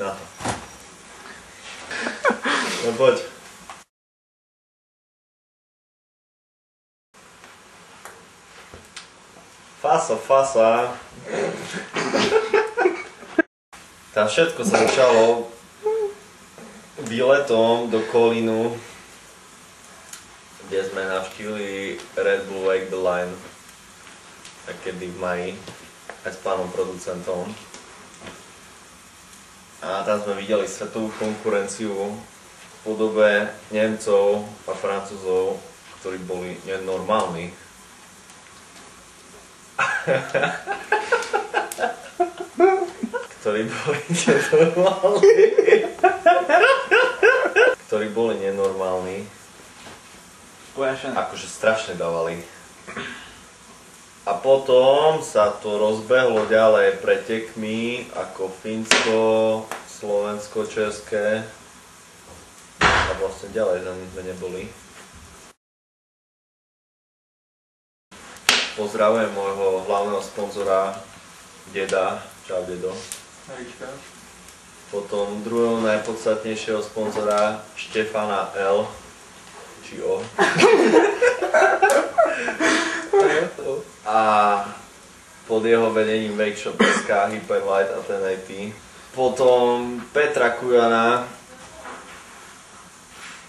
na to. No poď. Fasa. Tam všetko sa začalo výletom do Kolínu, kde sme navštívili Red Bull Wake the Line, takedy v maji, aj s pánom producentom. A tam sme videli svetovú konkurenciu v podobe Nemcov a Francúzov, ktorí boli nenormálni. ktorí boli nenormálni. Akože strašne dávali. A potom sa to rozbehlo ďalej pretekmi ako Fínsko, Slovensko, České a vlastne ďalej za nich sme neboli. Pozdravujem môjho hlavného sponzora, deda. Čau, dedo. Potom druhého najpodstatnejšieho sponzora, Štefana L. Či O. A pod jeho vedením Wake Shop SK, Hyperlight a ten IT. Potom Petra Kujana,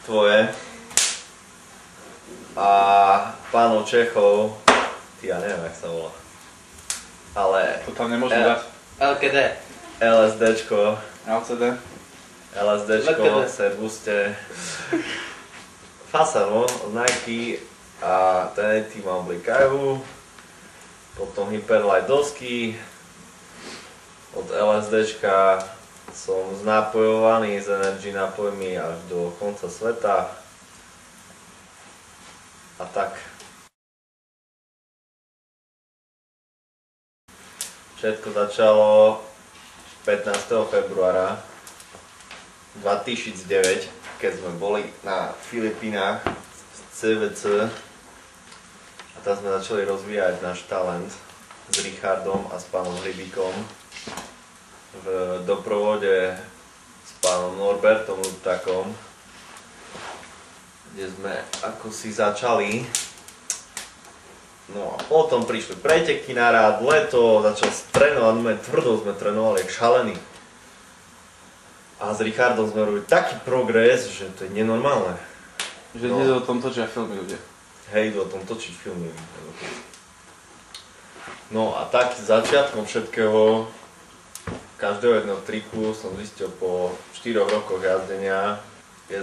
tvoje. A pánov Čechov, ja neviem, jak sa volá. Ale... To tam nemôžem dať. LKD. LSDčko. LCD. LSDčko, Servuste. Fasa, no, od Nike a ten IT ma oblikajú. Potom Hyperlight dosky. Od LSDčka som znapojovaný s Energy nápojmi až do konca sveta. A tak. Všetko začalo 15. februára 2009, keď sme boli na Filipínach v CVC a tam sme začali rozvíjať náš talent s Richardom a s pánom Hrybíkom v doprovode s pánom Norbertom Luptakom, kde sme ako si začali. No a potom prišli preteky na rád, leto, začal trénovať, tvrdo sme trénovali jak šalení. A s Richardom sme robili taký progres, že to je nenormálne. Že idú o tom točia filmy ľudia. Hej, idú o tom točiť filmy. No a tak začiatkom všetkého, každého jedného triku som zistil po 4 rokoch jazdenia, je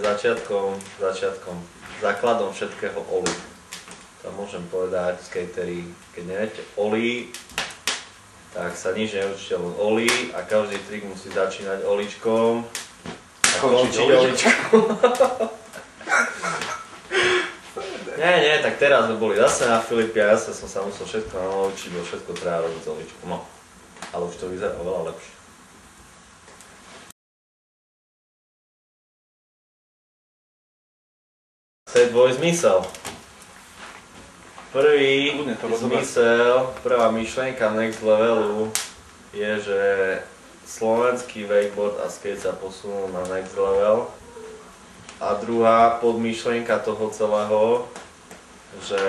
základom všetkého olej. To môžem povedať, skatery, keď neviete olej, tak sa nič neučíte len olej a každý trik musí začínať olíčkom a končiť olíčkom. Nie, tak teraz sme boli zase na Filipi a ja som sa musel všetko naučiť, bo všetko treba robiť s olíčkom. No, ale už to vyzerá oveľa lepšie. To je tvoj zmysel. Prvý zmysel, prvá myšlienka next levelu je, že slovenský wakeboard a skate sa posunul na next level. A druhá podmyšlienka toho celého, že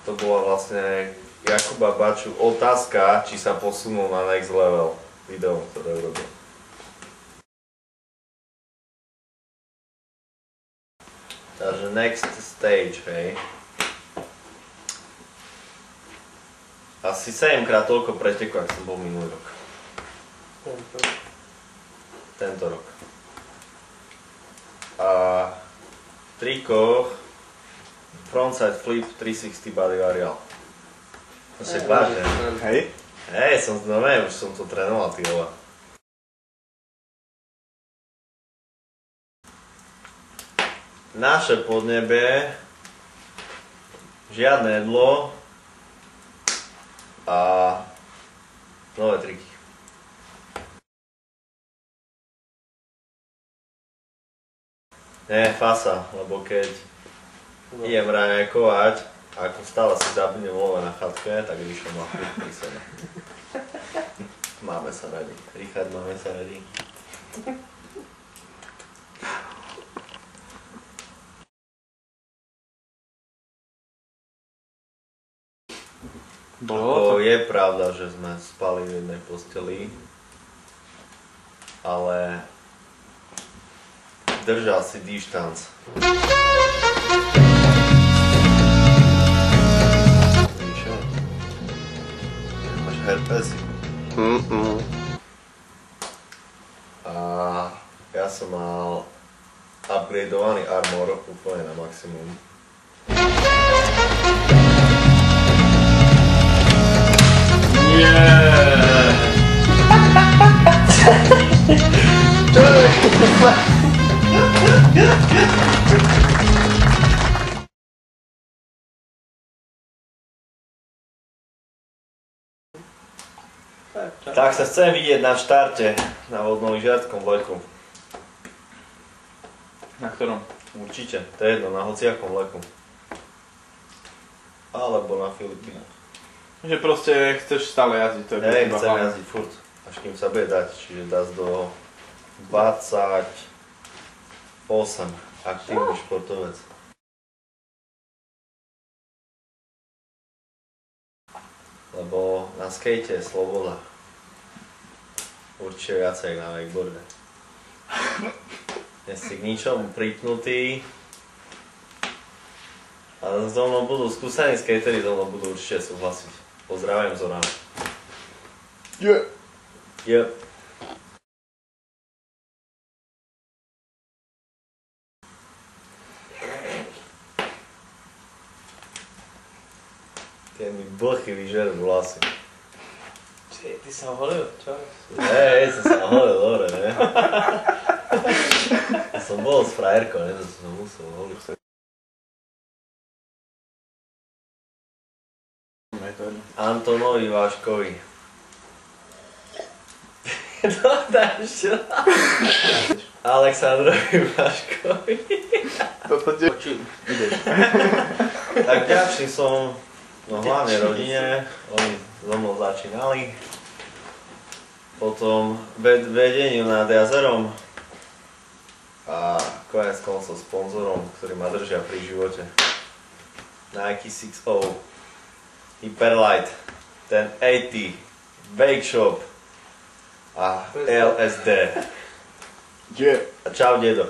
to bola vlastne Jakuba Baču otázka, či sa posunul na next level video, ktoré urobil. Takže next stage, hej. Asi 7-krát toľko pretekov, ako som bol minulý rok. Tento rok. A v trikoch frontside flip 360 body varial. To si vážne. Hej? Hej, už som to trénoval, ty vole. Naše podnebie, žiadne jedlo a nové triky. Nie, fasa, lebo keď idem raňajkovať a ako stále si zabudnem love na chatke, tak vyšlo ma chvíľ pri sebe. Máme sa radi. Richard, máme sa radi. Bolo to? Je pravda, že sme spali v jednej posteli, ale držal si dištanc. Míšo, máš herpesy. A ja som mal upgradeovaný armor úplne na maximum. Tak sa chcem vidieť na štarte na vodno-lyžiarskom vleku. Na ktorom? Určite, to je jedno, na hociakom vleku. Alebo na Filipínach. Že proste chceš stále jazdiť, to je Hej, iba chcem hlavné. jazdiť furt, až kým sa bude dať, čiže dá do 28 aktívny športovec. Lebo na skate je sloboda. Určite viacej na wakeboarde. Nie si k ničomu pripnutý. A so mnou budú skúsení skatery, so mnou budú určite súhlasiť. Pozdravujem Zorana. Yeah. Tie mi blchy vyžerú vlasy. Ty sa holil, čo? Hej, som sa holil, dobre, ne? Ja som bol s frajerkou, ne? To som musel holiť. Antonovi Váškovi. No dáš čo? Aleksandrovi Váškovi. Toto ti... Tak ďačný som, no hlavne rodine, oni so mnou začínali. Potom vedeniu nad jazerom a konec koncov sponzorom, ktorí ma držia pri živote. Nike 6.0, Hyperlight, ten 80, Bake Shop a LSD. Yeah. A čau dedo.